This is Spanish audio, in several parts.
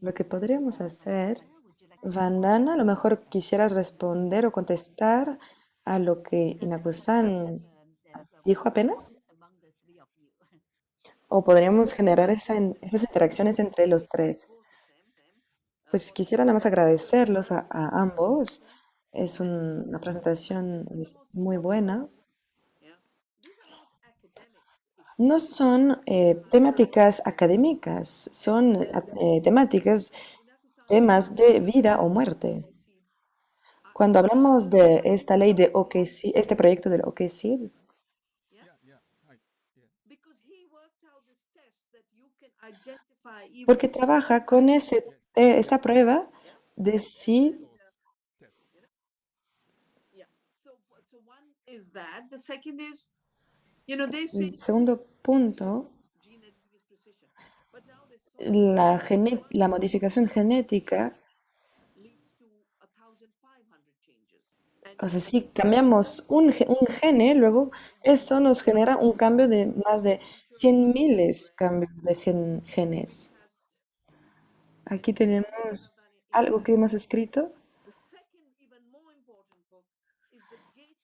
Lo que podríamos hacer, Vandana, a lo mejor quisieras responder o contestar a lo que Inakusan dijo apenas, o podríamos generar esas interacciones entre los tres. Pues quisiera nada más agradecerlos a ambos. Es una presentación muy buena. No son temáticas académicas, son temáticas, temas de vida o muerte. Cuando hablamos de esta ley de OKC, este proyecto del OKC, porque trabaja con esta prueba de si, el segundo punto, la modificación genética. O sea, si cambiamos un gene, luego eso nos genera un cambio de más de 100.000 cambios de genes. Aquí tenemos algo que hemos escrito.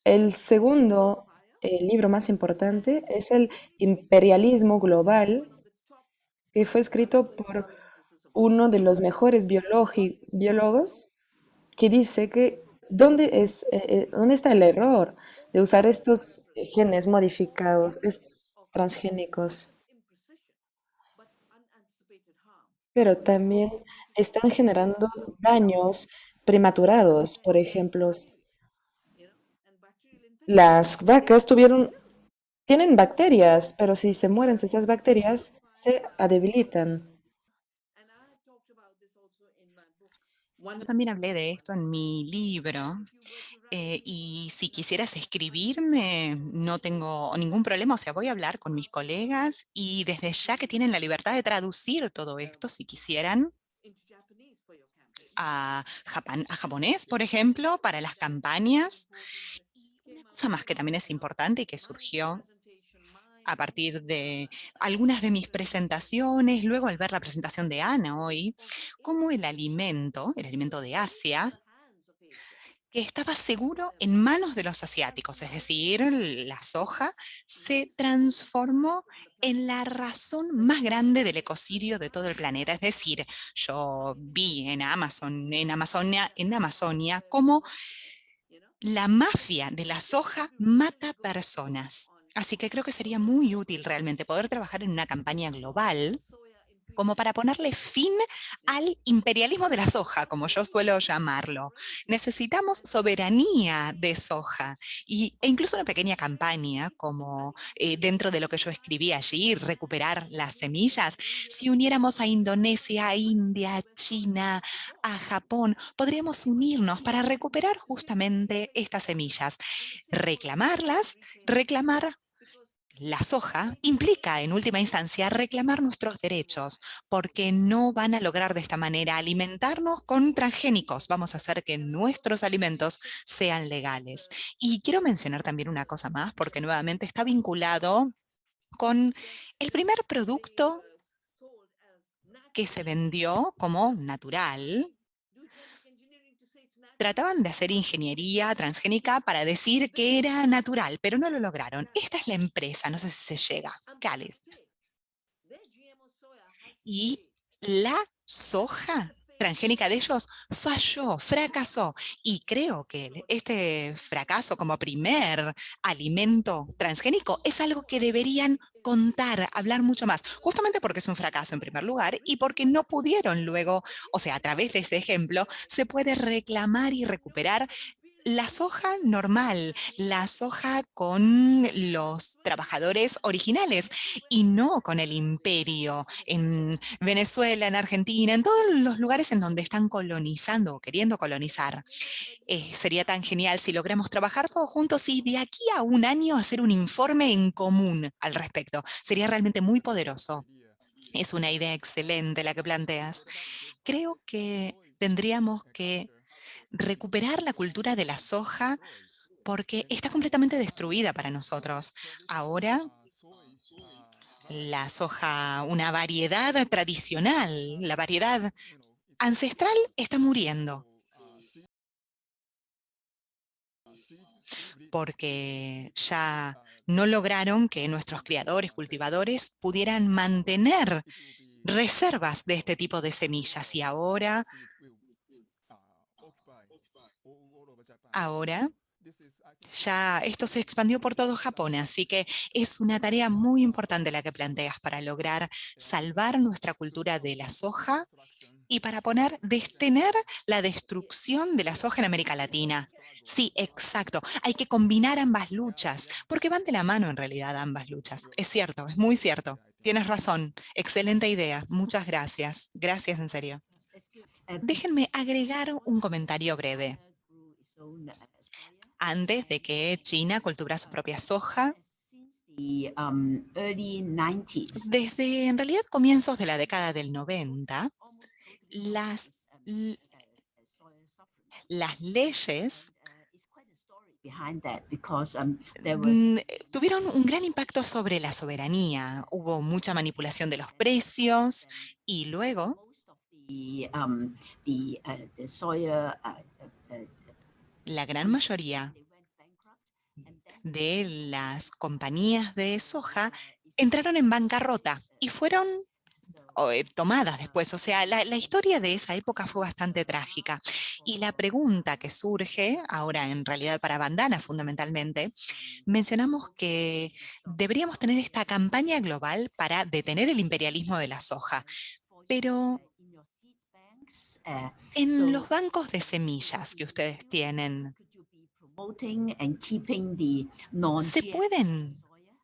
El segundo libro más importante es el Imperialismo Global, que fue escrito por uno de los mejores biólogos, que dice que dónde está el error de usar estos genes modificados, estos transgénicos, pero también están generando daños prematurados. Por ejemplo, las vacas tienen bacterias, pero si se mueren esas bacterias, se debilitan. Yo también hablé de esto en mi libro. Y si quisieras escribirme, no tengo ningún problema, o sea, voy a hablar con mis colegas y desde ya que tienen la libertad de traducir todo esto, si quisieran, a japonés, por ejemplo, para las campañas. Y una cosa más que también es importante y que surgió a partir de algunas de mis presentaciones, luego al ver la presentación de Ana hoy, cómo el alimento de Asia, que estaba seguro en manos de los asiáticos, es decir, la soja se transformó en la razón más grande del ecocidio de todo el planeta. Es decir, yo vi en Amazonia, cómo la mafia de la soja mata personas. Así que creo que sería muy útil realmente poder trabajar en una campaña global como para ponerle fin al imperialismo de la soja, como yo suelo llamarlo. Necesitamos soberanía de soja e incluso una pequeña campaña, como dentro de lo que yo escribí allí, recuperar las semillas. Si uniéramos a Indonesia, a India, a China, a Japón, podríamos unirnos para recuperar justamente estas semillas, reclamarlas, reclamar la soja implica, en última instancia, reclamar nuestros derechos, porque no van a lograr de esta manera alimentarnos con transgénicos. Vamos a hacer que nuestros alimentos sean legales. Y quiero mencionar también una cosa más, porque nuevamente está vinculado con el primer producto que se vendió como natural. Trataban de hacer ingeniería transgénica para decir que era natural, pero no lo lograron. Esta es la empresa, no sé si se llega, Calist. Y la soja transgénica de ellos falló, fracasó. Y creo que este fracaso como primer alimento transgénico es algo que deberían contar, hablar mucho más, justamente porque es un fracaso en primer lugar y porque no pudieron luego, o sea, a través de este ejemplo, se puede reclamar y recuperar la soja normal, la soja con los trabajadores originales y no con el imperio en Venezuela, en Argentina, en todos los lugares en donde están colonizando o queriendo colonizar. Sería tan genial si logramos trabajar todos juntos y de aquí a un año hacer un informe en común al respecto. Sería realmente muy poderoso. Es una idea excelente la que planteas. Creo que tendríamos que recuperar la cultura de la soja porque está completamente destruida para nosotros. Ahora, la soja, una variedad tradicional, la variedad ancestral está muriendo porque ya no lograron que nuestros criadores, cultivadores, pudieran mantener reservas de este tipo de semillas. Y ahora ya esto se expandió por todo Japón, así que es una tarea muy importante la que planteas para lograr salvar nuestra cultura de la soja y para detener la destrucción de la soja en América Latina. Sí, exacto. Hay que combinar ambas luchas, porque van de la mano en realidad ambas luchas. Es cierto, es muy cierto. Tienes razón. Excelente idea. Muchas gracias. Gracias, en serio. Déjenme agregar un comentario breve. Antes de que China cultivara su propia soja, desde en realidad comienzos de la década del 90, las, l- las leyes tuvieron un gran impacto sobre la soberanía. Hubo mucha manipulación de los precios y luego la gran mayoría de las compañías de soja entraron en bancarrota y fueron tomadas después. O sea, la historia de esa época fue bastante trágica. Y la pregunta que surge, ahora en realidad para Bandana fundamentalmente, mencionamos que deberíamos tener esta campaña global para detener el imperialismo de la soja, pero en los bancos de semillas que ustedes tienen, ¿se pueden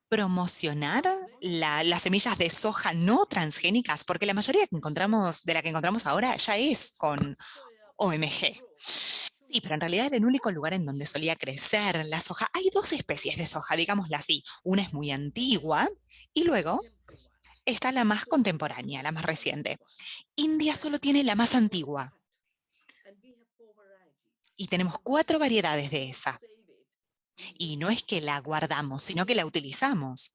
promocionar las semillas de soja no transgénicas? Porque la mayoría que encontramos, de la que encontramos ahora ya es con OMG. Sí, pero en realidad era el único lugar en donde solía crecer la soja. Hay dos especies de soja, digámosla así. Una es muy antigua y luego está la más contemporánea, la más reciente. India solo tiene la más antigua y tenemos 4 variedades de esa. Y no es que la guardamos, sino que la utilizamos.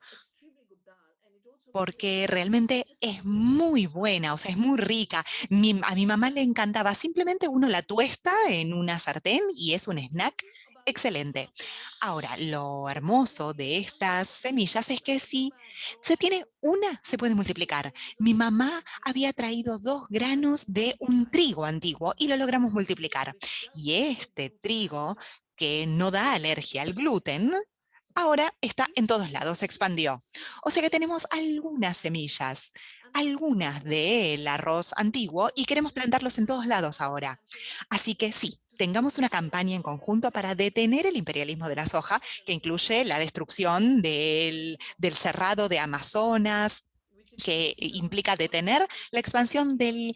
Porque realmente es muy buena, o sea, es muy rica. A mi mamá le encantaba, simplemente uno la tuesta en una sartén y es un snack excelente. Ahora, lo hermoso de estas semillas es que si se tiene una, se puede multiplicar. Mi mamá había traído 2 granos de un trigo antiguo y lo logramos multiplicar. Y este trigo, que no da alergia al gluten, ahora está en todos lados, se expandió. O sea que tenemos algunas semillas, algunas del arroz antiguo y queremos plantarlos en todos lados ahora. Así que sí, tengamos una campaña en conjunto para detener el imperialismo de la soja, que incluye la destrucción del cerrado de Amazonas, que implica detener la expansión del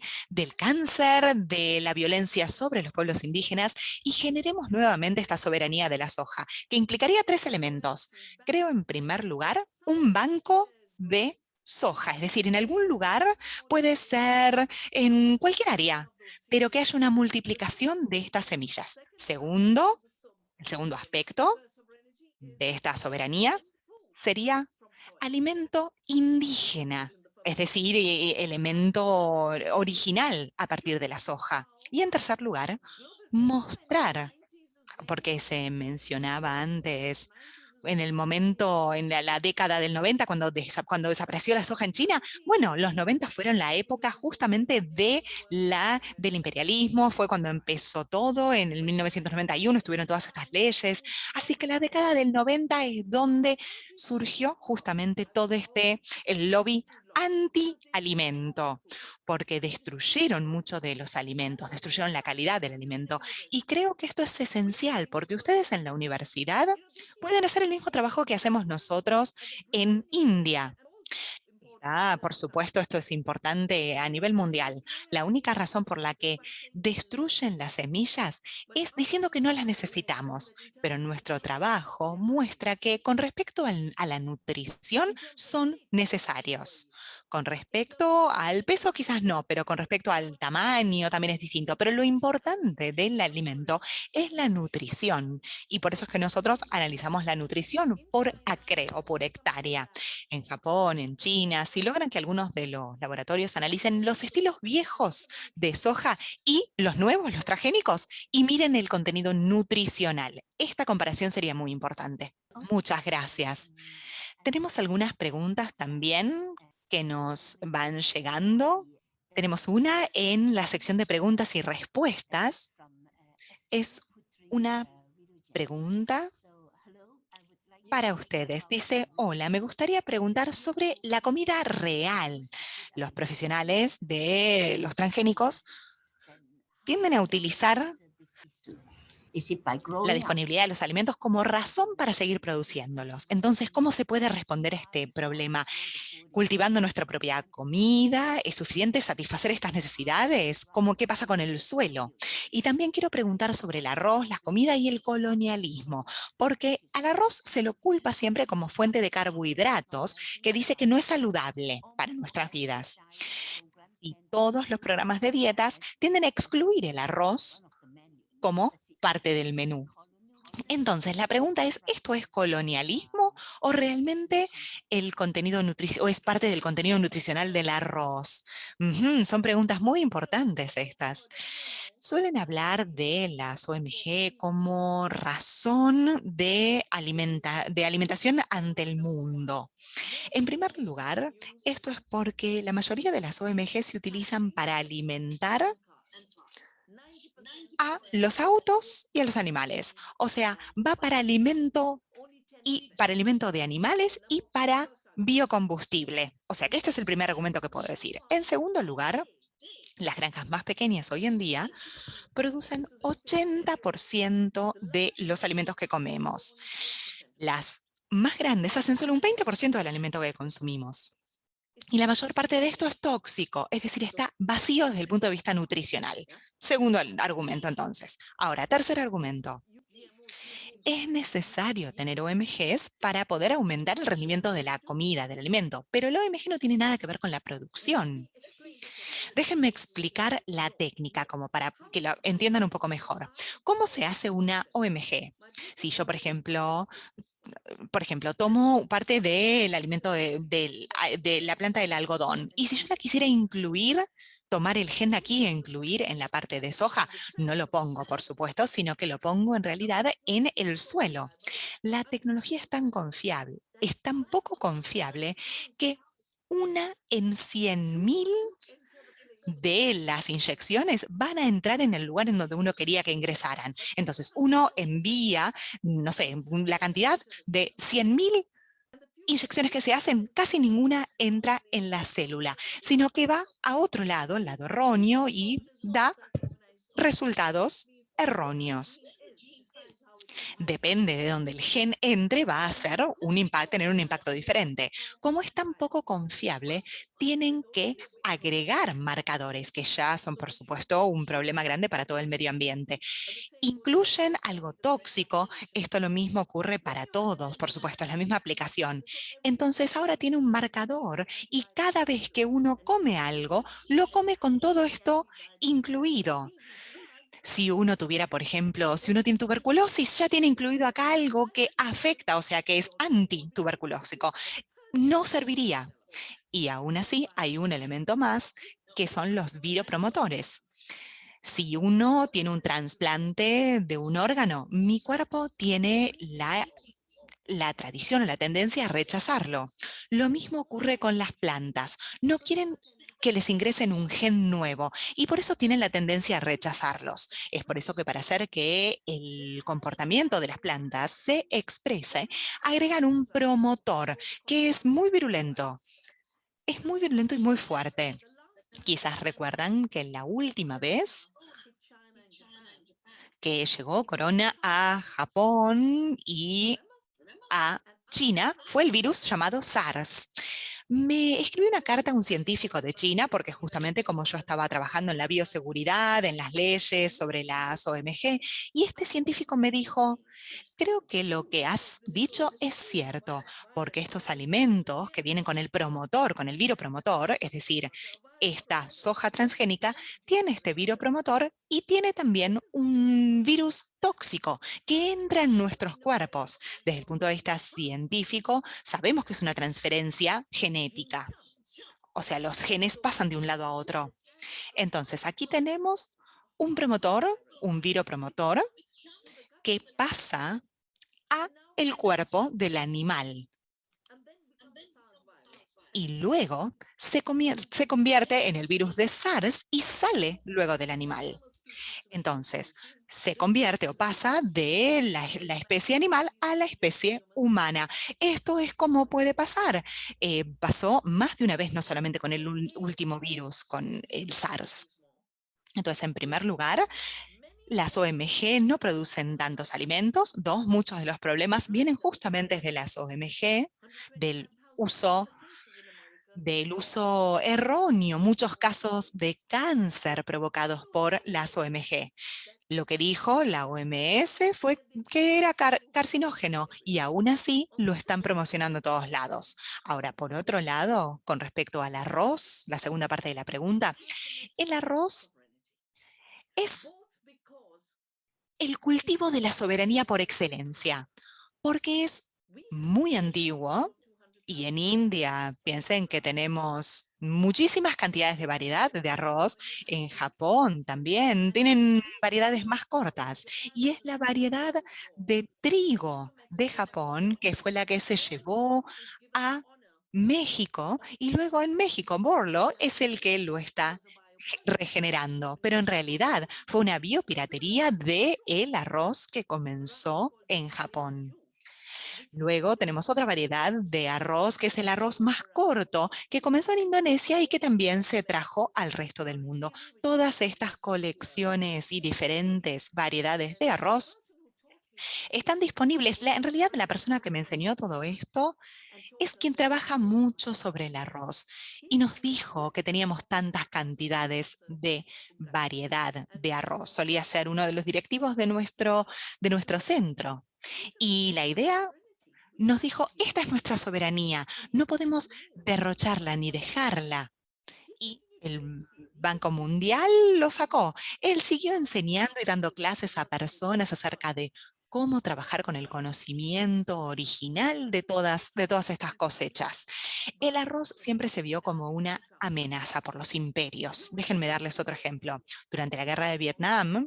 cáncer, de la violencia sobre los pueblos indígenas y generemos nuevamente esta soberanía de la soja, que implicaría 3 elementos. Creo, en primer lugar, un banco de soja, es decir, en algún lugar, puede ser en cualquier área, pero que haya una multiplicación de estas semillas. Segundo, el segundo aspecto de esta soberanía sería alimento indígena, es decir, elemento original a partir de la soja. Y en tercer lugar, mostrar, porque se mencionaba antes en el momento, en la década del 90, cuando desapareció la soja en China, bueno, los 90 fueron la época justamente del imperialismo, fue cuando empezó todo, en el 1991 estuvieron todas estas leyes, así que la década del 90 es donde surgió justamente todo el lobby anti-alimento, porque destruyeron mucho de los alimentos, destruyeron la calidad del alimento. Y creo que esto es esencial, porque ustedes en la universidad pueden hacer el mismo trabajo que hacemos nosotros en India. Por supuesto, esto es importante a nivel mundial. La única razón por la que destruyen las semillas es diciendo que no las necesitamos, pero nuestro trabajo muestra que con respecto a la nutrición son necesarios. Con respecto al peso quizás no, pero con respecto al tamaño también es distinto. Pero lo importante del alimento es la nutrición. Y por eso es que nosotros analizamos la nutrición por acre o por hectárea. En Japón, en China, si logran que algunos de los laboratorios analicen los estilos viejos de soja y los nuevos, los transgénicos, y miren el contenido nutricional. Esta comparación sería muy importante. Muchas gracias. Tenemos algunas preguntas también que nos van llegando. Tenemos una en la sección de preguntas y respuestas. Es una pregunta para ustedes. Dice, hola, me gustaría preguntar sobre la comida real. Los profesionales de los transgénicos tienden a utilizar la disponibilidad de los alimentos como razón para seguir produciéndolos. Entonces, ¿cómo se puede responder a este problema? ¿Cultivando nuestra propia comida? ¿Es suficiente satisfacer estas necesidades? ¿Cómo qué pasa con el suelo? Y también quiero preguntar sobre el arroz, la comida y el colonialismo, porque al arroz se lo culpa siempre como fuente de carbohidratos, que dice que no es saludable para nuestras vidas. Y todos los programas de dietas tienden a excluir el arroz como parte del menú. Entonces, la pregunta es, ¿esto es colonialismo o realmente el contenido o es parte del contenido nutricional del arroz? Son preguntas muy importantes estas. Suelen hablar de las OMG como razón de alimentación ante el mundo. En primer lugar, esto es porque la mayoría de las OMG se utilizan para alimentar a los autos y a los animales. O sea, va para alimento de animales y para biocombustible. O sea que este es el primer argumento que puedo decir. En segundo lugar, las granjas más pequeñas hoy en día producen 80% de los alimentos que comemos. Las más grandes hacen solo un 20% del alimento que consumimos. Y la mayor parte de esto es tóxico, es decir, está vacío desde el punto de vista nutricional. Segundo argumento, entonces. Ahora, tercer argumento. Es necesario tener OMGs para poder aumentar el rendimiento de la comida, del alimento, pero el OMG no tiene nada que ver con la producción. Déjenme explicar la técnica como para que lo entiendan un poco mejor. ¿Cómo se hace una OMG? Si yo, por ejemplo, tomo parte del alimento de la planta del algodón y si yo la quisiera incluir, tomar el gen de aquí e incluir en la parte de soja, no lo pongo, por supuesto, sino que lo pongo en realidad en el suelo. La tecnología es tan confiable, es tan poco confiable que una en 100.000 de las inyecciones van a entrar en el lugar en donde uno quería que ingresaran. Entonces, uno envía, no sé, la cantidad de 100.000 inyecciones que se hacen, casi ninguna entra en la célula, sino que va a otro lado, el lado erróneo, y da resultados erróneos. Depende de donde el gen entre, va a hacer tener un impacto diferente. Como es tan poco confiable, tienen que agregar marcadores que ya son, por supuesto, un problema grande para todo el medio ambiente. Incluyen algo tóxico, esto lo mismo ocurre para todos, por supuesto, es la misma aplicación. Entonces ahora tiene un marcador y cada vez que uno come algo, lo come con todo esto incluido. Si uno tuviera, por ejemplo, si uno tiene tuberculosis, ya tiene incluido acá algo que afecta, o sea, que es antituberculósico. No serviría. Y aún así hay un elemento más que son los viropromotores. Si uno tiene un trasplante de un órgano, mi cuerpo tiene la tradición o la tendencia a rechazarlo. Lo mismo ocurre con las plantas. No quieren que les ingresen un gen nuevo y por eso tienen la tendencia a rechazarlos. Es por eso que para hacer que el comportamiento de las plantas se exprese, agregan un promotor que es muy virulento. Es muy virulento y muy fuerte. Quizás recuerdan que la última vez que llegó Corona a Japón y a China fue el virus llamado SARS. Me escribí una carta a un científico de China porque justamente como yo estaba trabajando en la bioseguridad, en las leyes sobre las OMG, y este científico me dijo, creo que lo que has dicho es cierto, porque estos alimentos que vienen con el promotor, con el viropromotor, es decir, esta soja transgénica tiene este viropromotor y tiene también un virus tóxico que entra en nuestros cuerpos. Desde el punto de vista científico, sabemos que es una transferencia genética. O sea, los genes pasan de un lado a otro. Entonces, aquí tenemos un promotor, un viropromotor, que pasa a el cuerpo del animal y luego se convierte en el virus de SARS y sale luego del animal. Entonces, se convierte o pasa de la especie animal a la especie humana. Esto es como puede pasar. Pasó más de una vez, no solamente con el último virus, con el SARS. Entonces, en primer lugar, las OMG no producen tantos alimentos. Dos, muchos de los problemas vienen justamente de las OMG, del uso erróneo, muchos casos de cáncer provocados por las OMG. Lo que dijo la OMS fue que era carcinógeno y aún así lo están promocionando a todos lados. Ahora, por otro lado, con respecto al arroz, la segunda parte de la pregunta, el arroz es el cultivo de la soberanía por excelencia, porque es muy antiguo y en India piensen que tenemos muchísimas cantidades de variedad de arroz. En Japón también tienen variedades más cortas y es la variedad de trigo de Japón que fue la que se llevó a México y luego en México Borlo es el que lo está regenerando, pero en realidad fue una biopiratería de el arroz que comenzó en Japón. Luego tenemos otra variedad de arroz, que es el arroz más corto, que comenzó en Indonesia y que también se trajo al resto del mundo. Todas estas colecciones y diferentes variedades de arroz están disponibles. En realidad, la persona que me enseñó todo esto es quien trabaja mucho sobre el arroz y nos dijo que teníamos tantas cantidades de variedad de arroz. Solía ser uno de los directivos de nuestro centro. Y la idea nos dijo, esta es nuestra soberanía, no podemos derrocharla ni dejarla. Y el Banco Mundial lo sacó. Él siguió enseñando y dando clases a personas acerca de cómo trabajar con el conocimiento original de todas estas cosechas. El arroz siempre se vio como una amenaza por los imperios. Déjenme darles otro ejemplo. Durante la guerra de Vietnam,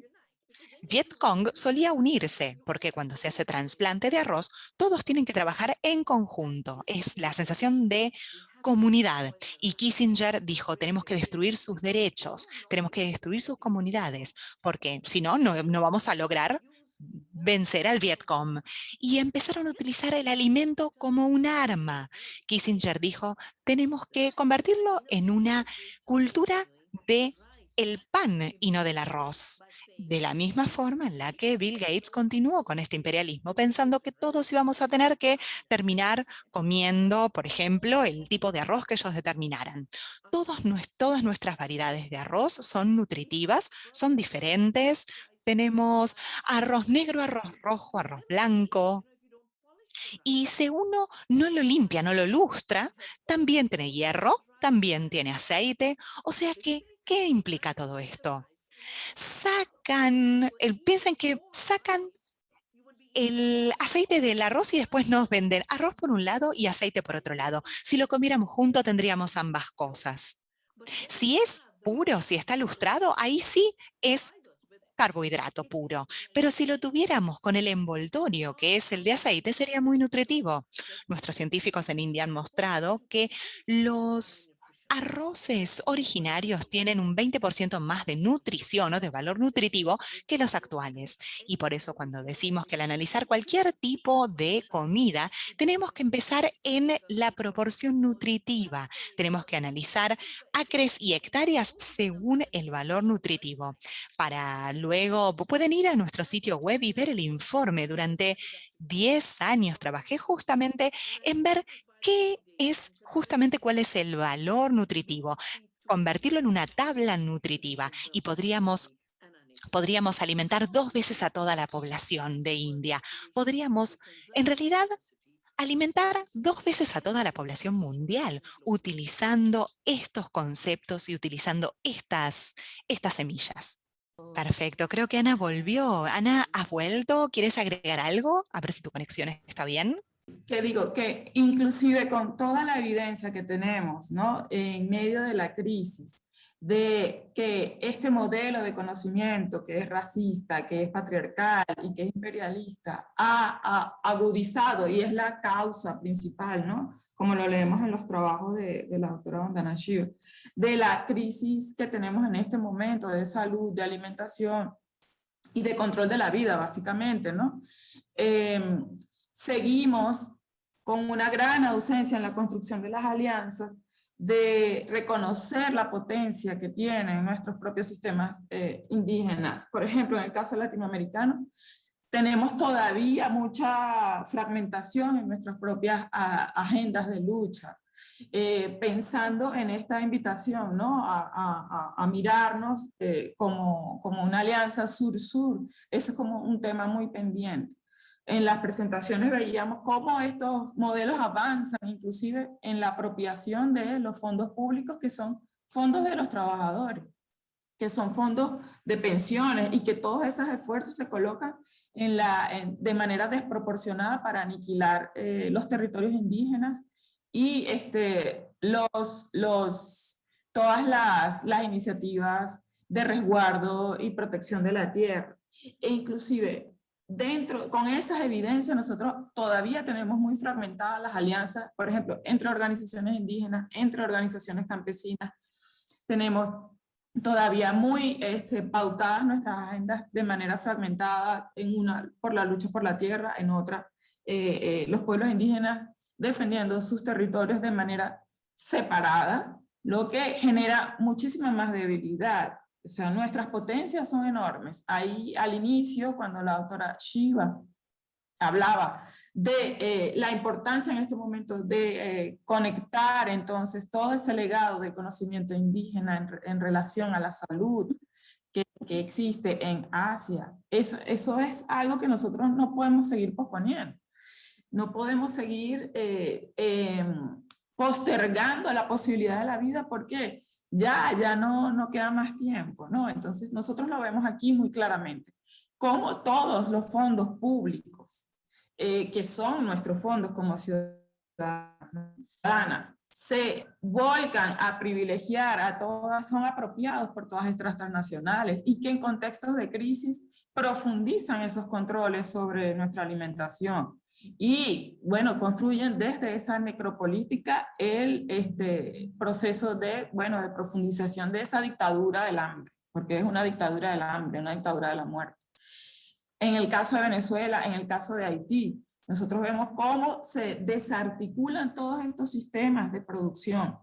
Vietcong solía unirse, porque cuando se hace trasplante de arroz, todos tienen que trabajar en conjunto. Es la sensación de comunidad. Y Kissinger dijo, tenemos que destruir sus derechos, tenemos que destruir sus comunidades, porque si no, no vamos a lograr vencer al Vietcong. Y empezaron a utilizar el alimento como un arma. Kissinger dijo, tenemos que convertirlo en una cultura de el pan y no del arroz. De la misma forma en la que Bill Gates continuó con este imperialismo, pensando que todos íbamos a tener que terminar comiendo, por ejemplo, el tipo de arroz que ellos determinaran. Todas nuestras variedades de arroz son nutritivas, son diferentes. Tenemos arroz negro, arroz rojo, arroz blanco. Y si uno no lo limpia, no lo lustra, también tiene hierro, también tiene aceite. O sea que, ¿qué implica todo esto? Piensen que sacan el aceite del arroz y después nos venden arroz por un lado y aceite por otro lado. Si lo comiéramos junto, tendríamos ambas cosas. Si es puro, si está lustrado, ahí sí es carbohidrato puro. Pero si lo tuviéramos con el envoltorio, que es el de aceite, sería muy nutritivo. Nuestros científicos en India han mostrado que los arroces originarios tienen un 20% más de nutrición o de valor nutritivo que los actuales. Y por eso cuando decimos que al analizar cualquier tipo de comida, tenemos que empezar en la proporción nutritiva. Tenemos que analizar acres y hectáreas según el valor nutritivo. Para luego, pueden ir a nuestro sitio web y ver el informe. Durante 10 años trabajé justamente en ver qué es justamente cuál es el valor nutritivo, convertirlo en una tabla nutritiva y podríamos alimentar 2 veces a toda la población de India. Podríamos, en realidad, alimentar 2 veces a toda la población mundial utilizando estos conceptos y utilizando estas semillas. Perfecto, creo que Ana volvió. Ana, ¿has vuelto? ¿Quieres agregar algo? A ver si tu conexión está bien. Que digo que inclusive con toda la evidencia que tenemos, ¿no? En medio de la crisis, de que este modelo de conocimiento que es racista, que es patriarcal y que es imperialista, ha agudizado y es la causa principal, ¿no? Como lo leemos en los trabajos de la doctora Vandana Shiva, de la crisis que tenemos en este momento de salud, de alimentación y de control de la vida, básicamente, ¿no? Seguimos con una gran ausencia en la construcción de las alianzas, de reconocer la potencia que tienen nuestros propios sistemas indígenas. Por ejemplo, en el caso latinoamericano, tenemos todavía mucha fragmentación en nuestras propias agendas de lucha. Pensando en esta invitación, ¿no? a mirarnos como una alianza sur-sur, eso es como un tema muy pendiente. En las presentaciones veíamos cómo estos modelos avanzan, inclusive en la apropiación de los fondos públicos, que son fondos de los trabajadores, que son fondos de pensiones, y que todos esos esfuerzos se colocan de manera desproporcionada para aniquilar los territorios indígenas y todas las iniciativas de resguardo y protección de la tierra. E inclusive, con esas evidencias, nosotros todavía tenemos muy fragmentadas las alianzas, por ejemplo, entre organizaciones indígenas, entre organizaciones campesinas. Tenemos todavía muy pautadas nuestras agendas de manera fragmentada, en una por la lucha por la tierra, en otra los pueblos indígenas defendiendo sus territorios de manera separada, lo que genera muchísima más debilidad. O sea, nuestras potencias son enormes. Ahí al inicio, cuando la doctora Shiva hablaba de la importancia en este momento de conectar entonces todo ese legado del conocimiento indígena en relación a la salud que existe en Asia. Eso es algo que nosotros no podemos seguir posponiendo. No podemos seguir postergando la posibilidad de la vida porque ya no queda más tiempo, ¿no? Entonces nosotros lo vemos aquí muy claramente. Como todos los fondos públicos, que son nuestros fondos como ciudadanas, se volcan a privilegiar a todas, son apropiados por todas estas transnacionales y que en contextos de crisis profundizan esos controles sobre nuestra alimentación. Y bueno, construyen desde esa necropolítica el proceso de profundización de esa dictadura del hambre, porque es una dictadura del hambre, una dictadura de la muerte. En el caso de Venezuela, en el caso de Haití, nosotros vemos cómo se desarticulan todos estos sistemas de producción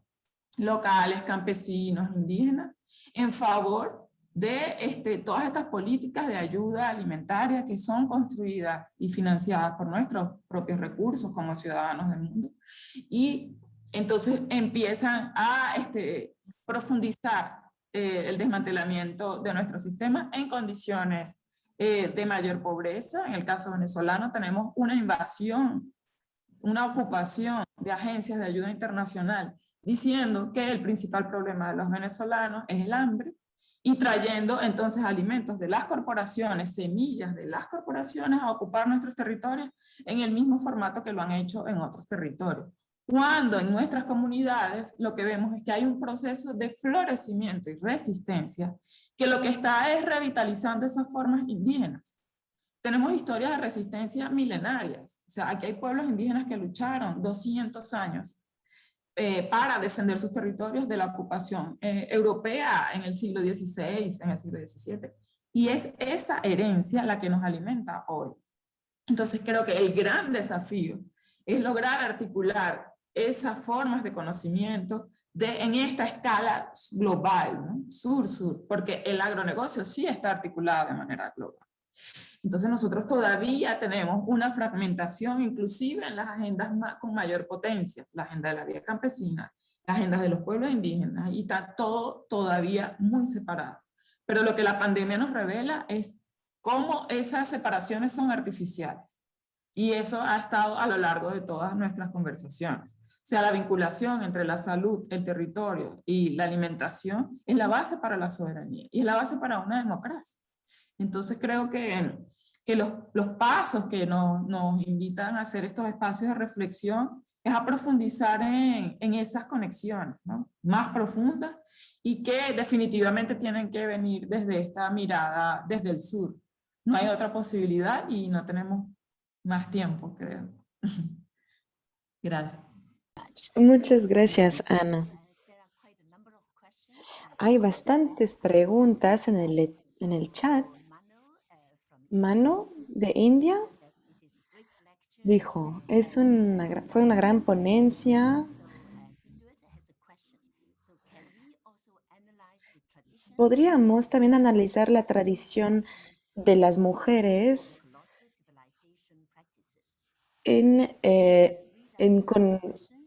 locales, campesinos, indígenas, en favor de todas estas políticas de ayuda alimentaria que son construidas y financiadas por nuestros propios recursos como ciudadanos del mundo. Y entonces empiezan a profundizar el desmantelamiento de nuestro sistema en condiciones de mayor pobreza. En el caso venezolano tenemos una invasión, una ocupación de agencias de ayuda internacional diciendo que el principal problema de los venezolanos es el hambre y trayendo entonces alimentos de las corporaciones, semillas de las corporaciones a ocupar nuestros territorios en el mismo formato que lo han hecho en otros territorios. Cuando en nuestras comunidades lo que vemos es que hay un proceso de florecimiento y resistencia que lo que está es revitalizando esas formas indígenas. Tenemos historias de resistencia milenarias. O sea, aquí hay pueblos indígenas que lucharon 200 años para defender sus territorios de la ocupación europea en el siglo XVI, en el siglo XVII. Y es esa herencia la que nos alimenta hoy. Entonces creo que el gran desafío es lograr articular esas formas de conocimiento en esta escala global, ¿no? Sur-sur, porque el agronegocio sí está articulado de manera global. Entonces nosotros todavía tenemos una fragmentación inclusive en las agendas con mayor potencia, la agenda de la vida campesina, las agendas de los pueblos indígenas, y está todo todavía muy separado. Pero lo que la pandemia nos revela es cómo esas separaciones son artificiales. Y eso ha estado a lo largo de todas nuestras conversaciones. O sea, la vinculación entre la salud, el territorio y la alimentación es la base para la soberanía y es la base para una democracia. Entonces creo que los pasos que nos invitan a hacer estos espacios de reflexión es a profundizar en esas conexiones, ¿no? Más profundas, y que definitivamente tienen que venir desde esta mirada, desde el sur. No hay otra posibilidad y no tenemos más tiempo, creo. Gracias. Muchas gracias, Ana. Hay bastantes preguntas en el chat. Mano de India dijo, fue una gran ponencia. Podríamos también analizar la tradición de las mujeres con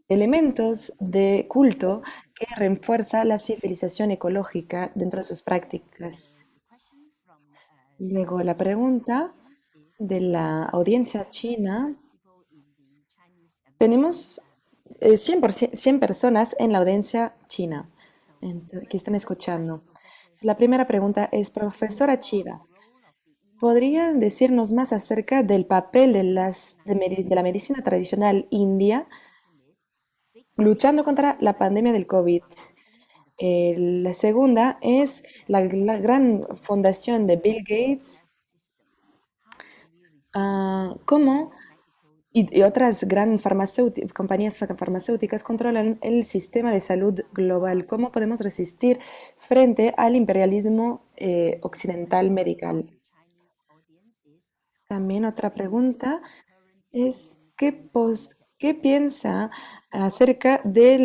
elementos de culto que refuerza la civilización ecológica dentro de sus prácticas. Luego la pregunta de la audiencia china. Tenemos 100 personas en la audiencia china que están escuchando. La primera pregunta es, profesora Chiva, ¿podrían decirnos más acerca del papel de la medicina tradicional india luchando contra la pandemia del COVID? La segunda es la gran fundación de Bill Gates. ¿Cómo y otras grandes compañías farmacéuticas controlan el sistema de salud global? ¿Cómo podemos resistir frente al imperialismo occidental medical? También otra pregunta es, ¿qué piensa acerca de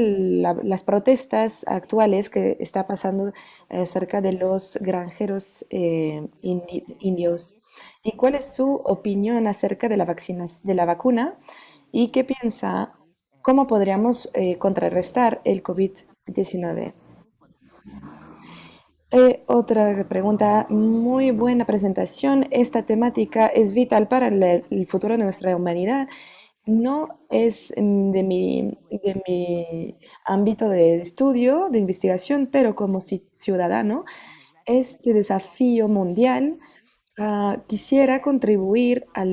las protestas actuales que está pasando acerca de los granjeros indios? ¿Y cuál es su opinión acerca de de la vacuna? ¿Y qué piensa, cómo podríamos contrarrestar el COVID-19? Otra pregunta, muy buena presentación. Esta temática es vital para el futuro de nuestra humanidad. No es de mi ámbito de estudio, de investigación, pero como ciudadano, este desafío mundial, quisiera contribuir a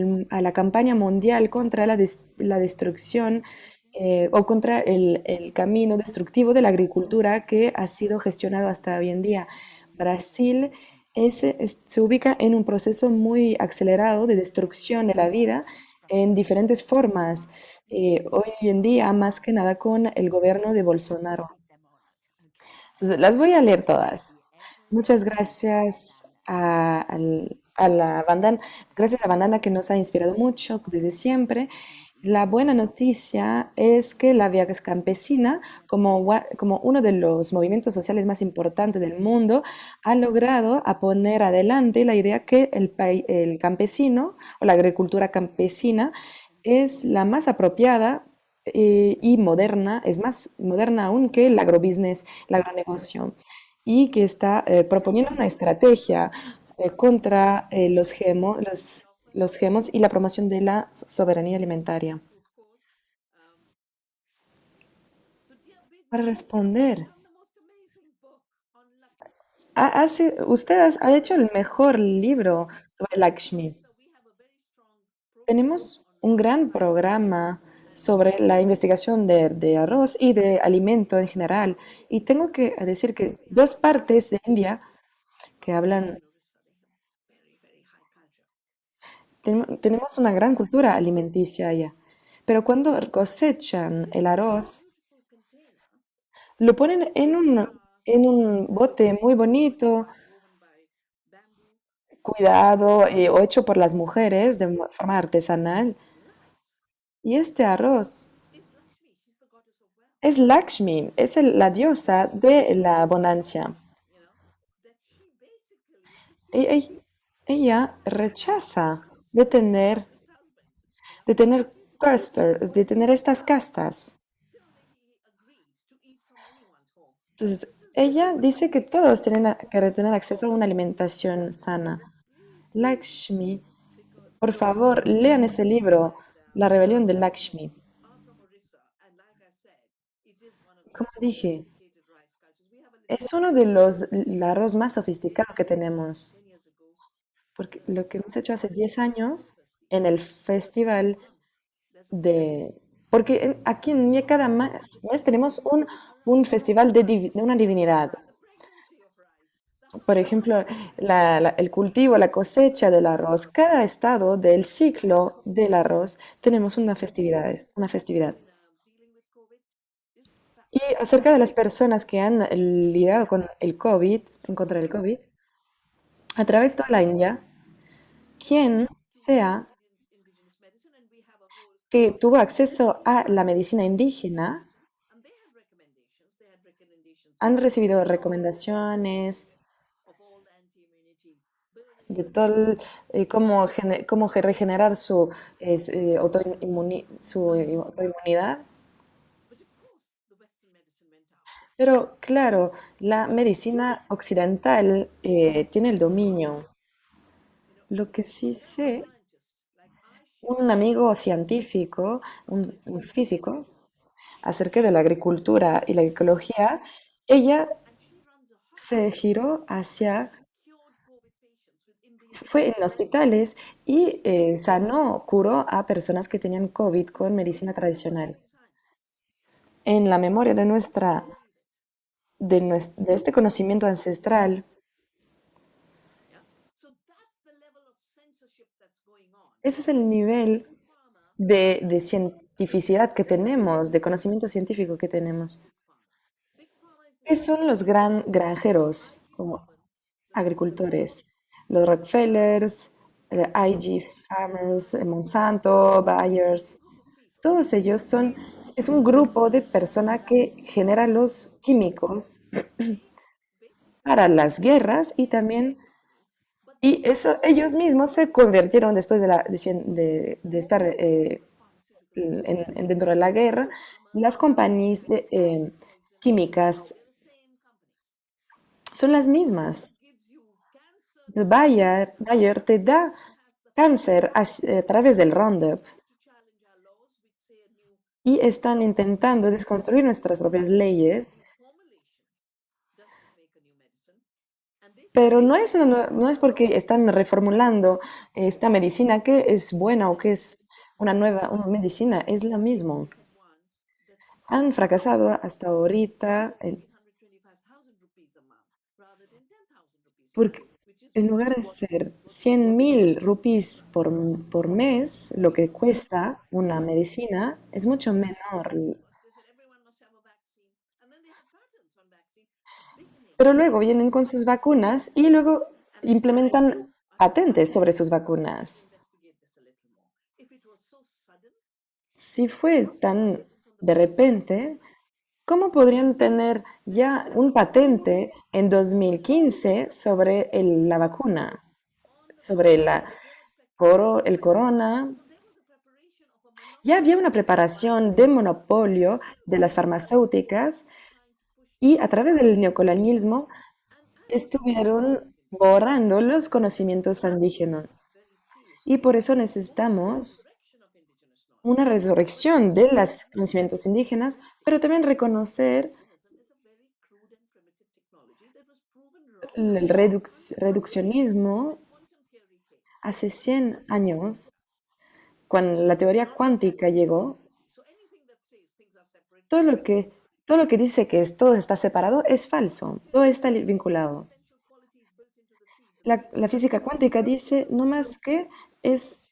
la campaña mundial contra la destrucción o contra el camino destructivo de la agricultura que ha sido gestionado hasta hoy en día. Brasil se ubica en un proceso muy acelerado de destrucción de la vida en diferentes formas, hoy en día más que nada con el gobierno de Bolsonaro. Entonces, las voy a leer todas. Muchas gracias a la bandana, gracias a Bandana que nos ha inspirado mucho desde siempre. La buena noticia es que la Vía Campesina, como uno de los movimientos sociales más importantes del mundo, ha logrado a poner adelante la idea que el campesino o la agricultura campesina es la más apropiada y moderna, es más moderna aún que el agrobusiness, el agronegocio, y que está proponiendo una estrategia contra los gemos y la promoción de la soberanía alimentaria. Para responder, ha hecho el mejor libro sobre Lakshmi. Tenemos un gran programa sobre la investigación de arroz y de alimento en general. Y tengo que decir que dos partes de India que hablan, tenemos una gran cultura alimenticia allá. Pero cuando cosechan el arroz, lo ponen en un bote muy bonito, cuidado, o hecho por las mujeres de forma artesanal. Y este arroz es Lakshmi, es la diosa de la abundancia. E- e- Ella rechaza de tener de tener estas castas. Entonces, ella dice que todos tienen que tener acceso a una alimentación sana. Lakshmi, por favor, lean este libro, La rebelión de Lakshmi. Como dije, es uno de los arroz más sofisticados que tenemos. Porque lo que hemos hecho hace 10 años en el festival de... Porque aquí cada mes tenemos un festival de una divinidad. Por ejemplo, el cultivo, la cosecha del arroz. Cada estado del ciclo del arroz tenemos una festividad, una festividad. Y acerca de las personas que han lidiado con el COVID, en contra del COVID, a través de toda la India, quien sea que tuvo acceso a la medicina indígena, han recibido recomendaciones de todo cómo regenerar su autoinmunidad. Pero claro, la medicina occidental tiene el dominio. Lo que sí sé, un amigo científico, un físico, acerca de la agricultura y la ecología, ella se giró fue en hospitales y sanó, curó a personas que tenían COVID con medicina tradicional. En la memoria de este conocimiento ancestral, ese es el nivel de cientificidad que tenemos, de conocimiento científico que tenemos. ¿Qué son los granjeros, como agricultores? Los Rockefellers, IG Farmers, Monsanto, Bayers, todos ellos es un grupo de personas que genera los químicos para las guerras y también, y eso, ellos mismos se convirtieron después de estar dentro de la guerra, las compañías químicas son las mismas. Bayer te da cáncer a través del Roundup y están intentando desconstruir nuestras propias leyes, pero no es porque están reformulando esta medicina que es buena o que es una medicina, es la misma. Han fracasado hasta ahorita porque en lugar de ser 100.000 rupees por mes, lo que cuesta una medicina es mucho menor. Pero luego vienen con sus vacunas y luego implementan patentes sobre sus vacunas. Si fue tan de repente, ¿cómo podrían tener ya un patente en 2015 sobre la vacuna, sobre el corona? Ya había una preparación de monopolio de las farmacéuticas y a través del neocolonialismo estuvieron borrando los conocimientos indígenas. Y por eso necesitamos una resurrección de los conocimientos indígenas, pero también reconocer el reduccionismo hace 100 años, cuando la teoría cuántica llegó, todo lo que, todo lo que dice que todo está separado es falso, todo está vinculado. La física cuántica dice no más que es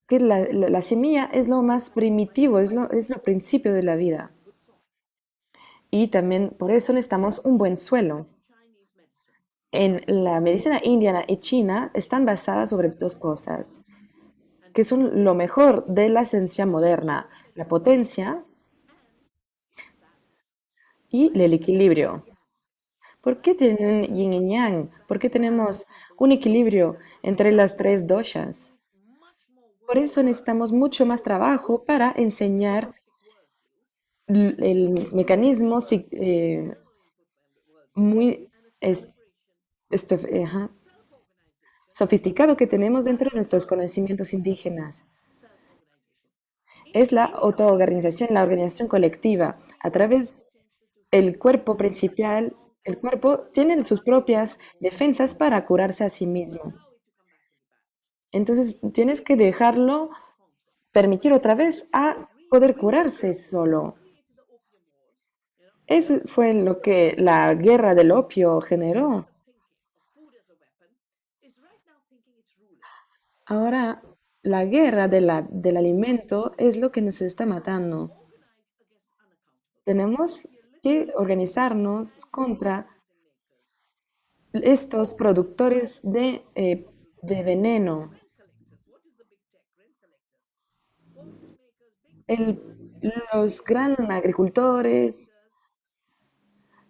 que la semilla es lo más primitivo, es lo principio de la vida. y también por eso necesitamos un buen suelo. En la medicina indiana y china están basadas sobre dos cosas, que son lo mejor de la ciencia moderna, la potencia y el equilibrio. ¿Por qué tienen yin y yang? ¿Por qué tenemos un equilibrio entre las tres doshas? Por eso necesitamos mucho más trabajo para enseñar el mecanismo muy es- ajá, sofisticado que tenemos dentro de nuestros conocimientos indígenas. Es la autoorganización, la organización colectiva. A través del cuerpo principal, el cuerpo tiene sus propias defensas para curarse a sí mismo. Entonces tienes que dejarlo permitir otra vez a poder curarse solo. Eso fue lo que la guerra del opio generó. Ahora, la guerra del alimento es lo que nos está matando. Tenemos que organizarnos contra estos productores de veneno. El- los gran agricultores,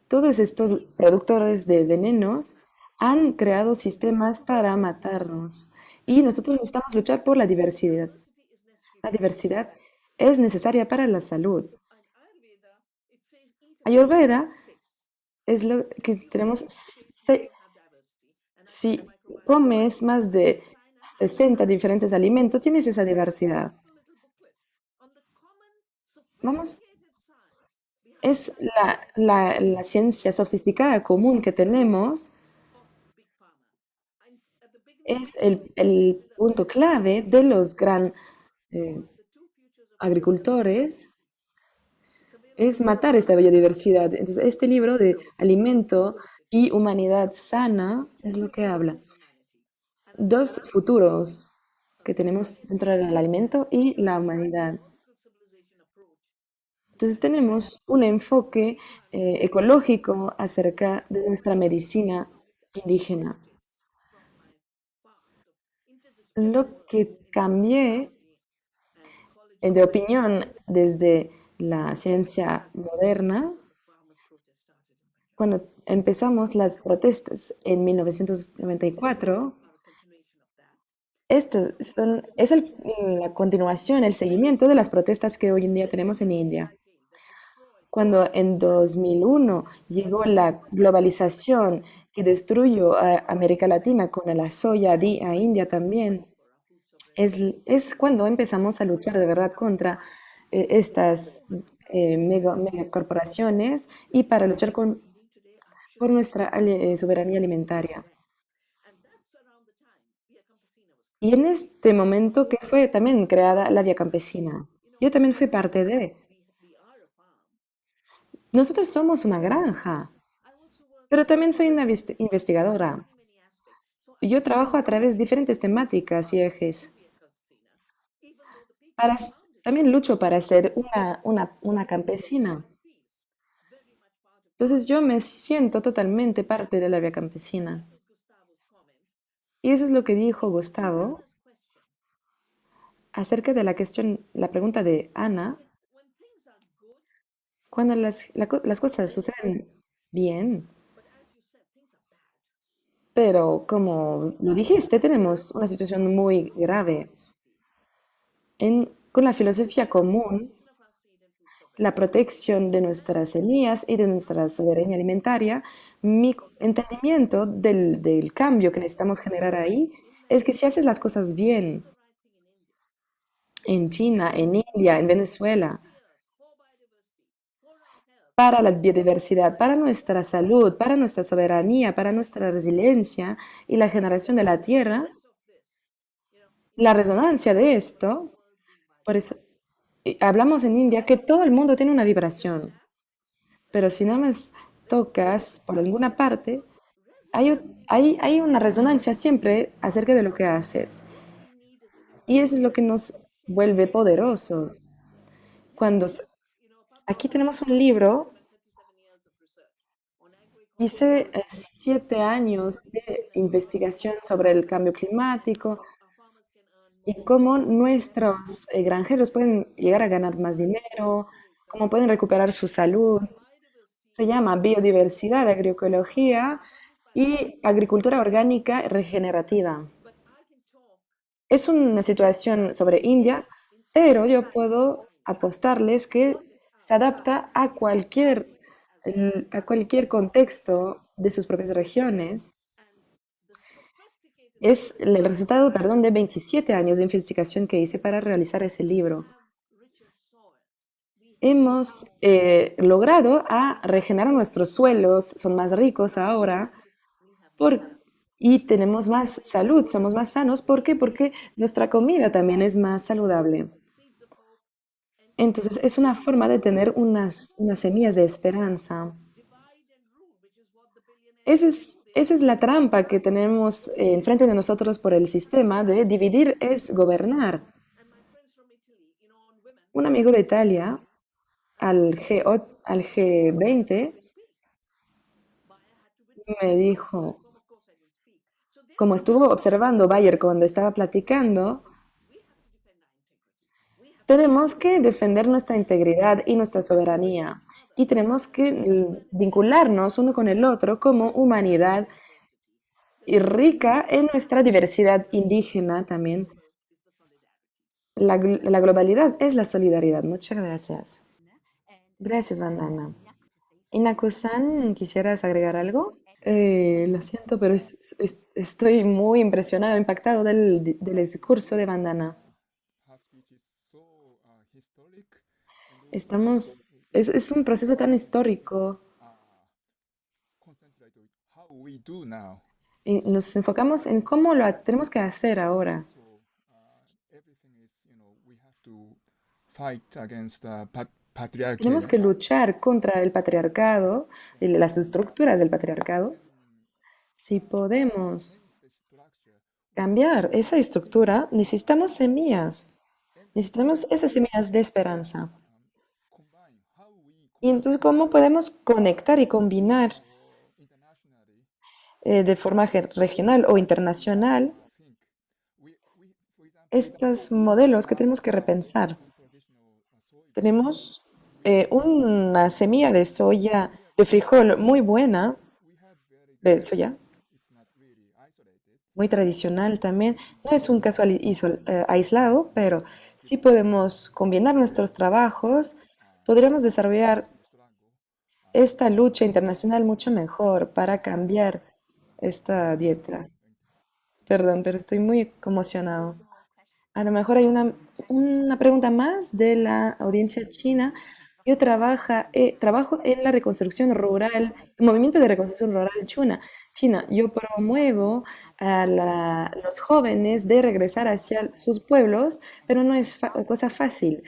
todos estos productores de venenos han creado sistemas para matarnos. Y nosotros necesitamos luchar por la diversidad. La diversidad es necesaria para la salud. Ayurveda es lo que tenemos. Si comes más de 60 diferentes alimentos, tienes esa diversidad. Vamos, es la ciencia sofisticada común que tenemos, es el punto clave de los gran eh, agricultores, es matar esta biodiversidad. Entonces, este libro de alimento y humanidad sana es lo que habla. Dos futuros que tenemos dentro del alimento y la humanidad. Entonces tenemos un enfoque ecológico acerca de nuestra medicina indígena. Lo que cambié de opinión desde la ciencia moderna, cuando empezamos las protestas en 1994, es la continuación, el seguimiento de las protestas que hoy en día tenemos en India. Cuando en 2001 llegó la globalización que destruyó a América Latina con la soya a India también, es cuando empezamos a luchar de verdad contra estas megacorporaciones y para luchar por nuestra soberanía alimentaria. Y en este momento que fue también creada la Vía Campesina. Yo también fui parte de. Nosotros somos una granja, pero también soy una investigadora. Yo trabajo a través de diferentes temáticas y ejes. Para, también lucho para ser una campesina. Entonces yo me siento totalmente parte de la Vía Campesina. Y eso es lo que dijo Gustavo acerca de la cuestión, la pregunta de Ana. Cuando las cosas suceden bien, pero como lo dijiste, tenemos una situación muy grave. Con la filosofía común, la protección de nuestras semillas y de nuestra soberanía alimentaria, mi entendimiento del cambio que necesitamos generar ahí es que si haces las cosas bien en China, en India, en Venezuela, para la biodiversidad, para nuestra salud, para nuestra soberanía, para nuestra resiliencia y la generación de la tierra, la resonancia de esto, por eso hablamos en India que todo el mundo tiene una vibración, pero si no me tocas por alguna parte, hay una resonancia siempre acerca de lo que haces. Y eso es lo que nos vuelve poderosos. Cuando aquí tenemos un libro Hice 7 años de investigación sobre el cambio climático y cómo nuestros granjeros pueden llegar a ganar más dinero, cómo pueden recuperar su salud. Se llama biodiversidad, agroecología y agricultura orgánica regenerativa. Es una situación sobre India, pero yo puedo apostarles que se adapta a cualquier contexto de sus propias regiones. Es el resultado, perdón, de 27 años de investigación que hice para realizar ese libro. Hemos logrado a regenerar nuestros suelos, son más ricos ahora y tenemos más salud, somos más sanos. ¿Por qué? Porque nuestra comida también es más saludable. Entonces, es una forma de tener unas semillas de esperanza. Esa es la trampa que tenemos enfrente de nosotros por el sistema de dividir es gobernar. Un amigo de Italia, al G20, me dijo, como estuvo observando Bayer cuando estaba platicando, tenemos que defender nuestra integridad y nuestra soberanía y tenemos que vincularnos uno con el otro como humanidad y rica en nuestra diversidad indígena también. La globalidad es la solidaridad. Muchas gracias. Gracias, Vandana. Inaku-san, ¿quisieras agregar algo? Lo siento, pero estoy muy impresionado, impactado del discurso de Vandana. Es un proceso tan histórico y nos enfocamos en cómo lo tenemos que hacer ahora. Tenemos que luchar contra el patriarcado y las estructuras del patriarcado. Si podemos cambiar esa estructura, necesitamos semillas. Necesitamos esas semillas de esperanza. Y entonces, ¿cómo podemos conectar y combinar de forma regional o internacional estos modelos que tenemos que repensar? Tenemos una semilla de soya, de frijol muy buena, de soya, muy tradicional también. No es un caso aislado, pero sí podemos combinar nuestros trabajos, podríamos desarrollar esta lucha internacional mucho mejor para cambiar esta dieta. Perdón, pero estoy muy conmocionado. A lo mejor hay una pregunta más de la audiencia china. Yo trabajo en la reconstrucción rural, el movimiento de reconstrucción rural China. Yo promuevo a los jóvenes de regresar hacia sus pueblos, pero no es cosa fácil.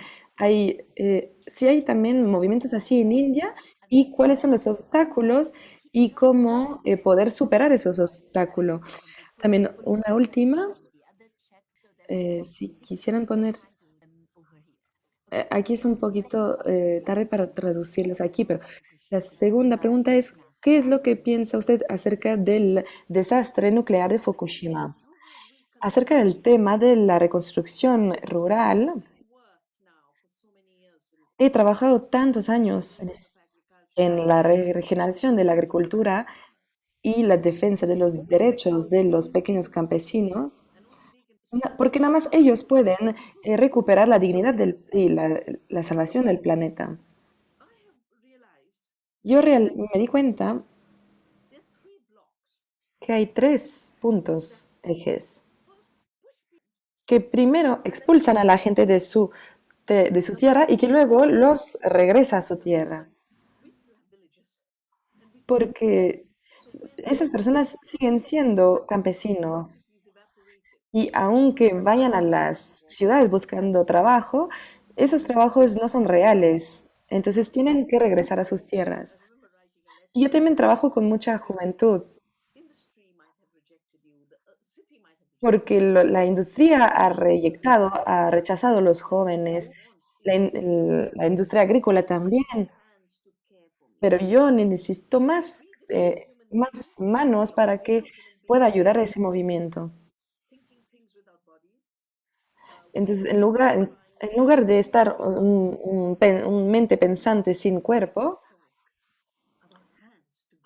Sí hay también movimientos así en India y cuáles son los obstáculos y cómo poder superar esos obstáculos. También una última. Si quisieran poner, aquí es un poquito tarde para traducirlos aquí, pero la segunda pregunta es, ¿qué es lo que piensa usted acerca del desastre nuclear de Fukushima? Acerca del tema de la reconstrucción rural, he trabajado tantos años en la regeneración de la agricultura y la defensa de los derechos de los pequeños campesinos. Porque nada más ellos pueden recuperar la dignidad y la salvación del planeta. Me di cuenta que hay 3 puntos ejes que primero expulsan a la gente de su tierra y que luego los regresa a su tierra. Porque esas personas siguen siendo campesinos y aunque vayan a las ciudades buscando trabajo, esos trabajos no son reales. Entonces tienen que regresar a sus tierras. Y yo también trabajo con mucha juventud, porque la industria ha rechazado a los jóvenes, la industria agrícola también, pero yo necesito más más manos para que pueda ayudar a ese movimiento. Entonces, en lugar de estar un mente pensante sin cuerpo,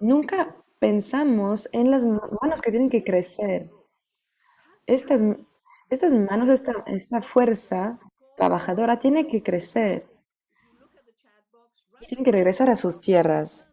nunca pensamos en las manos que tienen que crecer. Estas, estas manos, esta fuerza trabajadora tiene que crecer, tiene que regresar a sus tierras.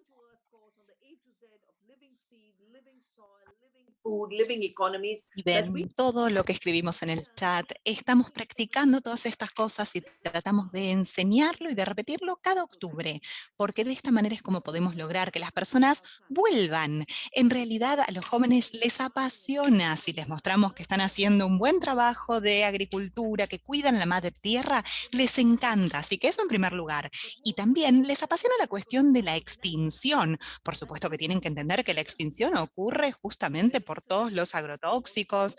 Y ven todo lo que escribimos en el chat. Estamos practicando todas estas cosas y tratamos de enseñarlo y de repetirlo cada octubre, porque de esta manera es como podemos lograr que las personas vuelvan. En realidad a los jóvenes les apasiona si les mostramos que están haciendo un buen trabajo de agricultura, que cuidan la madre tierra, les encanta. Así que eso en primer lugar. Y también les apasiona la cuestión de la extinción. Por supuesto que tienen que entender que la extinción ocurre justamente por todos los agrotóxicos,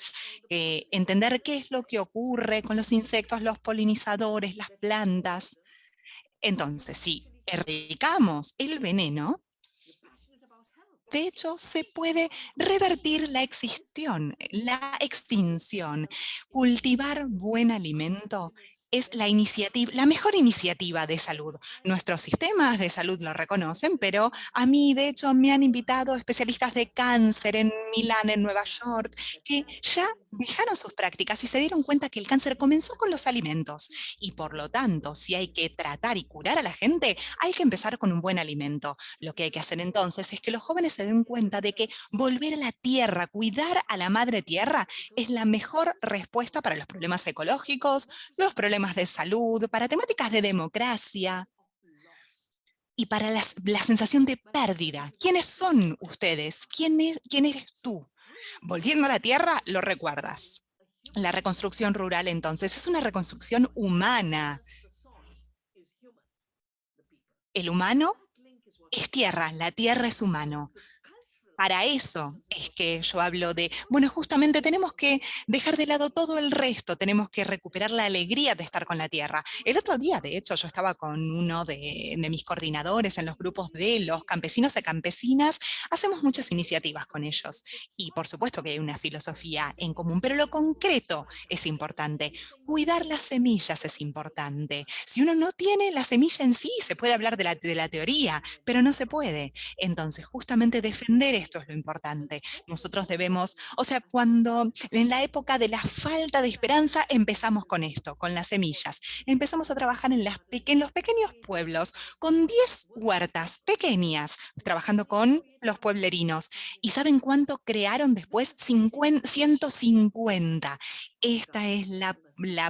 entender qué es lo que ocurre con los insectos, los polinizadores, las plantas. Entonces, si erradicamos el veneno, de hecho, se puede revertir la extinción. Cultivar buen alimento es la mejor iniciativa de salud. Nuestros sistemas de salud lo reconocen, pero a mí, de hecho, me han invitado especialistas de cáncer en Milán, en Nueva York, que ya dejaron sus prácticas y se dieron cuenta que el cáncer comenzó con los alimentos. Y por lo tanto, si hay que tratar y curar a la gente, hay que empezar con un buen alimento. Lo que hay que hacer entonces es que los jóvenes se den cuenta de que volver a la tierra, cuidar a la madre tierra, es la mejor respuesta para los problemas ecológicos, los problemas de salud, para temáticas de democracia y para la sensación de pérdida. ¿Quiénes son ustedes? ¿Quién eres tú? Volviendo a la tierra, lo recuerdas. La reconstrucción rural, entonces, es una reconstrucción humana. El humano es tierra, la tierra es humano. Para eso es que yo hablo de, bueno, justamente tenemos que dejar de lado todo el resto, tenemos que recuperar la alegría de estar con la tierra. El otro día, de hecho, yo estaba con uno de mis coordinadores en los grupos de los campesinos y campesinas, hacemos muchas iniciativas con ellos y por supuesto que hay una filosofía en común, pero lo concreto es importante. Cuidar las semillas es importante. Si uno no tiene la semilla en sí, se puede hablar de la teoría, pero no se puede. Entonces, justamente defender esto es lo importante. Nosotros debemos, o sea, cuando en la época de la falta de esperanza empezamos con esto, con las semillas. Empezamos a trabajar en los pequeños pueblos, con 10 huertas pequeñas, trabajando con los pueblerinos. ¿Y saben cuánto crearon después? 150. Esta es la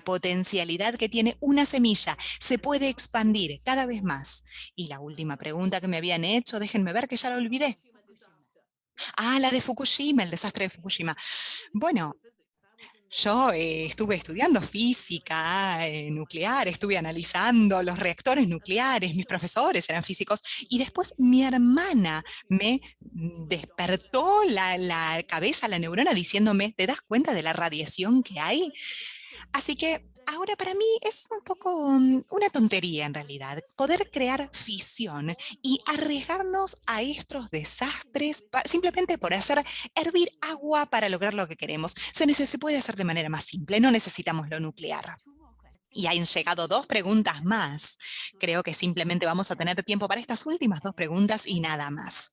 potencialidad que tiene una semilla. Se puede expandir cada vez más. Y la última pregunta que me habían hecho, déjenme ver que ya la olvidé. Ah, la de Fukushima, el desastre de Fukushima. Bueno, yo estuve estudiando física nuclear, estuve analizando los reactores nucleares, mis profesores eran físicos, y después mi hermana me despertó la cabeza, la neurona, diciéndome, ¿te das cuenta de la radiación que hay? Así que ahora para mí es un poco una tontería en realidad, poder crear fisión y arriesgarnos a estos desastres simplemente por hacer hervir agua para lograr lo que queremos. Se puede hacer de manera más simple, no necesitamos lo nuclear. Y han llegado dos preguntas más. Creo que simplemente vamos a tener tiempo para estas últimas dos preguntas y nada más.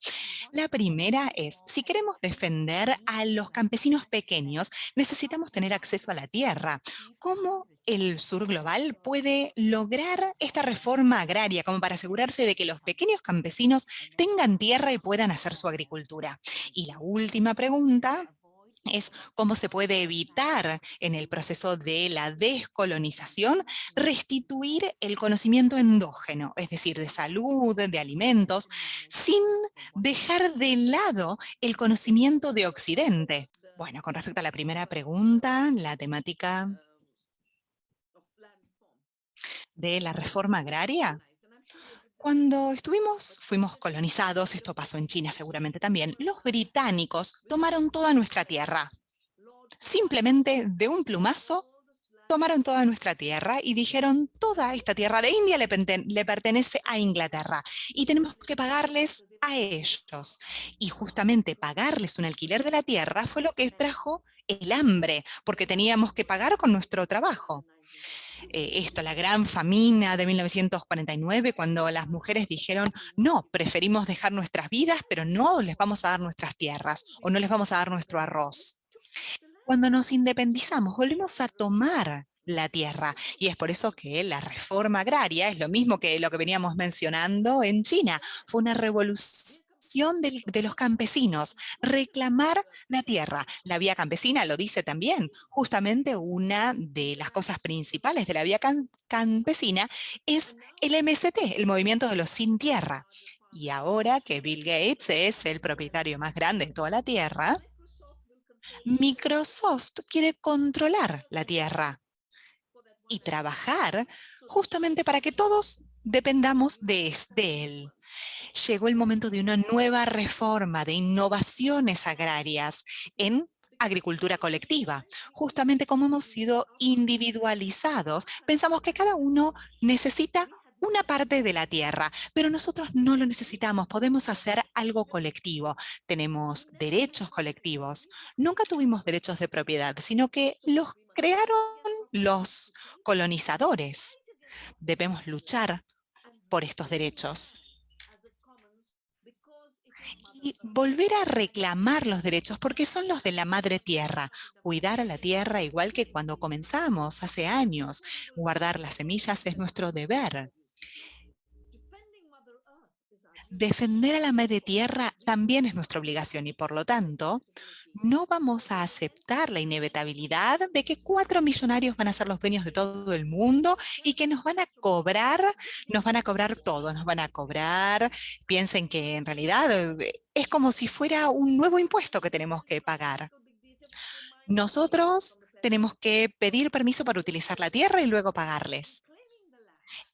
La primera es, si queremos defender a los campesinos pequeños, necesitamos tener acceso a la tierra. ¿Cómo el sur global puede lograr esta reforma agraria como para asegurarse de que los pequeños campesinos tengan tierra y puedan hacer su agricultura? Y la última pregunta es cómo se puede evitar en el proceso de la descolonización restituir el conocimiento endógeno, es decir, de salud, de alimentos, sin dejar de lado el conocimiento de Occidente. Bueno, con respecto a la primera pregunta, la temática de la reforma agraria. Cuando fuimos colonizados, esto pasó en China seguramente también, los británicos tomaron toda nuestra tierra. Simplemente de un plumazo tomaron toda nuestra tierra y dijeron, toda esta tierra de India le pertenece a Inglaterra y tenemos que pagarles a ellos. Y justamente pagarles un alquiler de la tierra fue lo que trajo el hambre, porque teníamos que pagar con nuestro trabajo. La gran famina de 1949, cuando las mujeres dijeron, no, preferimos dejar nuestras vidas, pero no les vamos a dar nuestras tierras o no les vamos a dar nuestro arroz. Cuando nos independizamos, volvimos a tomar la tierra. Y es por eso que la reforma agraria es lo mismo que lo que veníamos mencionando en China. Fue una revolución de los campesinos, reclamar la tierra. La vía campesina lo dice también. Justamente una de las cosas principales de la vía campesina es el MST, el movimiento de los sin tierra. Y ahora que Bill Gates es el propietario más grande de toda la tierra, Microsoft quiere controlar la tierra y trabajar justamente para que todos dependamos de él. Llegó el momento de una nueva reforma, de innovaciones agrarias en agricultura colectiva. Justamente como hemos sido individualizados, pensamos que cada uno necesita una parte de la tierra, pero nosotros no lo necesitamos, podemos hacer algo colectivo. Tenemos derechos colectivos. Nunca tuvimos derechos de propiedad, sino que los crearon los colonizadores. Debemos luchar por estos derechos y volver a reclamar los derechos porque son los de la madre tierra. Cuidar a la tierra igual que cuando comenzamos hace años. Guardar las semillas es nuestro deber. Defender a la madre tierra también es nuestra obligación y por lo tanto no vamos a aceptar la inevitabilidad de que 4 millonarios van a ser los dueños de todo el mundo y que nos van a cobrar todo, nos van a cobrar. Piensen que en realidad es como si fuera un nuevo impuesto que tenemos que pagar. Nosotros tenemos que pedir permiso para utilizar la tierra y luego pagarles.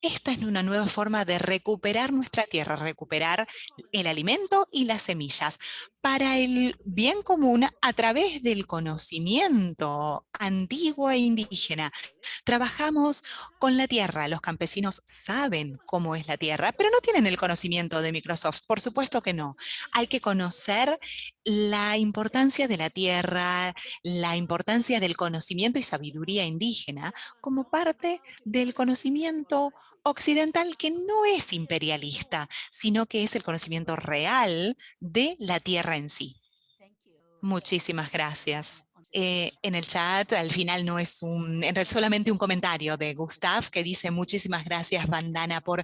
Esta es una nueva forma de recuperar nuestra tierra, recuperar el alimento y las semillas para el bien común a través del conocimiento antiguo e indígena. Trabajamos con la tierra, los campesinos saben cómo es la tierra, pero no tienen el conocimiento de Microsoft, por supuesto que no. Hay que conocer la importancia de la tierra, la importancia del conocimiento y sabiduría indígena como parte del conocimiento occidental que no es imperialista, sino que es el conocimiento real de la tierra en sí. Muchísimas gracias. En el chat, al final no es solamente un comentario de Gustav que dice muchísimas gracias, Vandana, por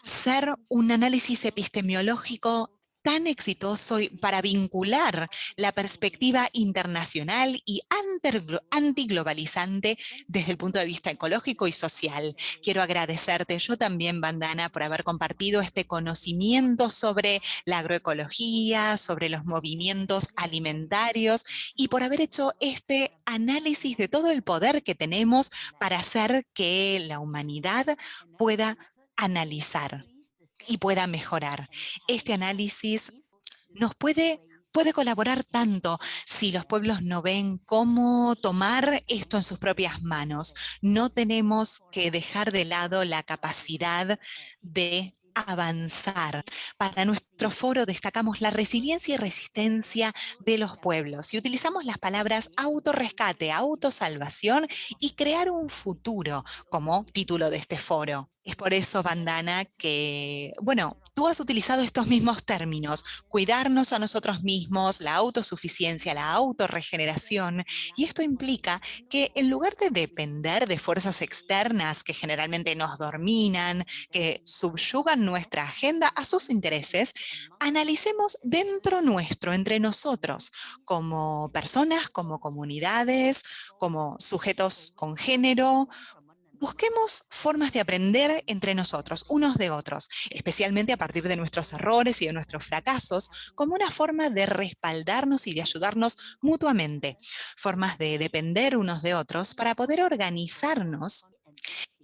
hacer un análisis epistemológico tan exitoso para vincular la perspectiva internacional y antiglobalizante desde el punto de vista ecológico y social. Quiero agradecerte yo también, Vandana, por haber compartido este conocimiento sobre la agroecología, sobre los movimientos alimentarios y por haber hecho este análisis de todo el poder que tenemos para hacer que la humanidad pueda analizar y pueda mejorar. Este análisis nos puede colaborar tanto si los pueblos no ven cómo tomar esto en sus propias manos. No tenemos que dejar de lado la capacidad de avanzar. Para nuestro foro destacamos la resiliencia y resistencia de los pueblos y utilizamos las palabras autorrescate, autosalvación y crear un futuro como título de este foro. Es por eso, Vandana, que, bueno, tú has utilizado estos mismos términos, cuidarnos a nosotros mismos, la autosuficiencia, la autorregeneración, y esto implica que en lugar de depender de fuerzas externas que generalmente nos dominan, que subyugan nuestra agenda a sus intereses, analicemos dentro nuestro, entre nosotros, como personas, como comunidades, como sujetos con género. Busquemos formas de aprender entre nosotros, unos de otros, especialmente a partir de nuestros errores y de nuestros fracasos, como una forma de respaldarnos y de ayudarnos mutuamente, formas de depender unos de otros para poder organizarnos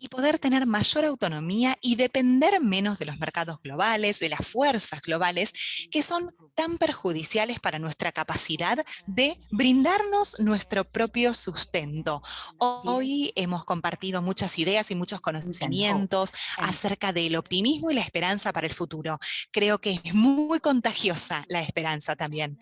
y poder tener mayor autonomía y depender menos de los mercados globales, de las fuerzas globales, que son tan perjudiciales para nuestra capacidad de brindarnos nuestro propio sustento. Hoy hemos compartido muchas ideas y muchos conocimientos acerca del optimismo y la esperanza para el futuro. Creo que es muy contagiosa la esperanza también.